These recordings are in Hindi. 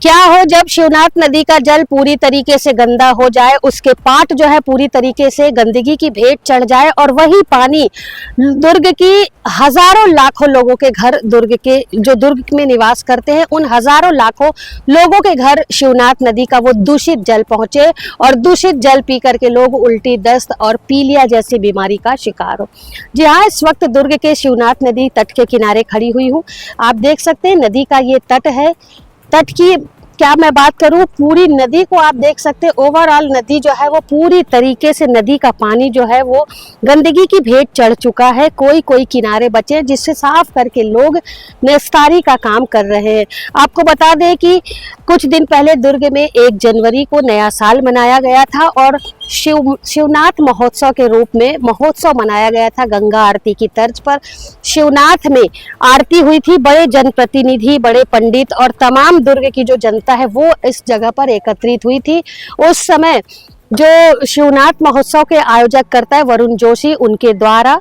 क्या हो जब शिवनाथ नदी का जल पूरी तरीके से गंदा हो जाए, उसके पाट जो है पूरी तरीके से गंदगी की भेंट चढ़ जाए और वही पानी दुर्ग की हजारों लाखों लोगों के घर, दुर्ग के जो दुर्ग में निवास करते हैं उन हजारों लाखों लोगों के घर शिवनाथ नदी का वो दूषित जल पहुंचे और दूषित जल पी करके लोग उल्टी, दस्त और पीलिया जैसी बीमारी का शिकार हो। जी हाँ, इस वक्त दुर्ग के शिवनाथ नदी तट के किनारे खड़ी हुई हूँ। आप देख सकते हैं नदी का ये तट है। तट की क्या मैं बात करूं, पूरी नदी को आप देख सकते हैं। ओवरऑल नदी जो है वो पूरी तरीके से, नदी का पानी जो है वो गंदगी की भेंट चढ़ चुका है। कोई कोई किनारे बचे जिससे साफ करके लोग निस्तारी का काम कर रहे हैं। आपको बता दें कि कुछ दिन पहले दुर्ग में 1 जनवरी को नया साल मनाया गया था और शिवनाथ महोत्सव के रूप में महोत्सव मनाया गया था। गंगा आरती की तर्ज पर शिवनाथ में आरती हुई थी। बड़े जनप्रतिनिधि, बड़े पंडित और तमाम दुर्ग की जो जनता है वो इस जगह पर एकत्रित हुई थी। उस समय जो शिवनाथ महोत्सव के आयोजक करता है वरुण जोशी, उनके द्वारा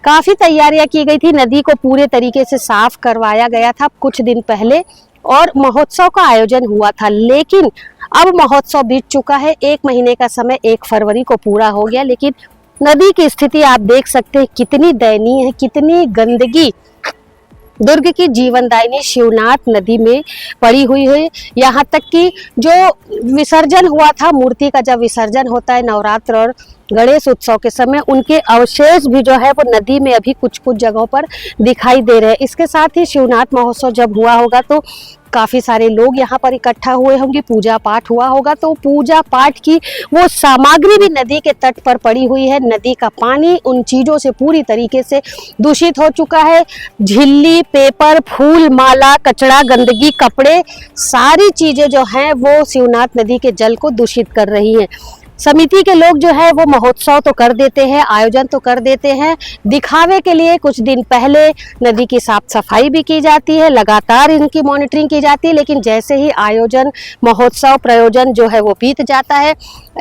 काफी तैयारियां की गई थी। नदी को पूरे तरीके से साफ करवाया गया था कुछ दिन पहले और महोत्सव का आयोजन हुआ था। लेकिन अब महोत्सव बीत चुका है, 1 महीने का समय 1 फरवरी को पूरा हो गया, लेकिन नदी की स्थिति आप देख सकते हैं कितनी दयनीय है, कितनी गंदगी दुर्ग की जीवनदायिनी शिवनाथ नदी में पड़ी हुई है। यहाँ तक कि जो विसर्जन हुआ था, मूर्ति का जब विसर्जन होता है नवरात्र और गणेश उत्सव के समय, उनके अवशेष भी जो है वो नदी में अभी कुछ कुछ जगहों पर दिखाई दे रहे हैं। इसके साथ ही शिवनाथ महोत्सव जब हुआ होगा तो काफी सारे लोग यहाँ पर इकट्ठा हुए होंगे, पूजा पाठ हुआ होगा, तो पूजा पाठ की वो सामग्री भी नदी के तट पर पड़ी हुई है। नदी का पानी उन चीजों से पूरी तरीके से दूषित हो चुका है। झिल्ली, पेपर, फूल, माला, कचरा, गंदगी, कपड़े, सारी चीजें जो हैं वो शिवनाथ नदी के जल को दूषित कर रही हैं। समिति के लोग जो है वो महोत्सव तो कर देते हैं, आयोजन तो कर देते हैं, दिखावे के लिए कुछ दिन पहले नदी की साफ सफाई भी की जाती है, लगातार इनकी मॉनिटरिंग की जाती है, लेकिन जैसे ही आयोजन, महोत्सव, प्रयोजन जो है वो बीत जाता है,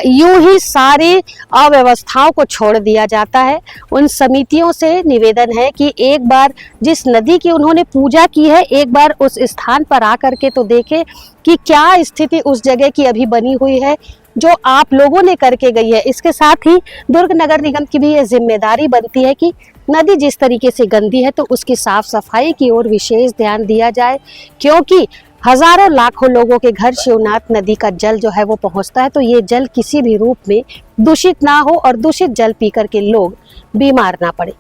यूं ही सारी अव्यवस्थाओं को छोड़ दिया जाता है। उन समितियों से निवेदन है कि एक बार जिस नदी की उन्होंने पूजा की है, एक बार उस स्थान पर आकर के तो देखें कि क्या स्थिति उस जगह की अभी बनी हुई है जो आप लोगों ने करके गई है। इसके साथ ही दुर्ग नगर निगम की भी ये जिम्मेदारी बनती है कि नदी जिस तरीके से गंदी है तो उसकी साफ सफाई की ओर विशेष ध्यान दिया जाए, क्योंकि हजारों लाखों लोगों के घर शिवनाथ नदी का जल जो है वो पहुंचता है, तो ये जल किसी भी रूप में दूषित ना हो और दूषित जल पी करके लोग बीमार ना पड़े।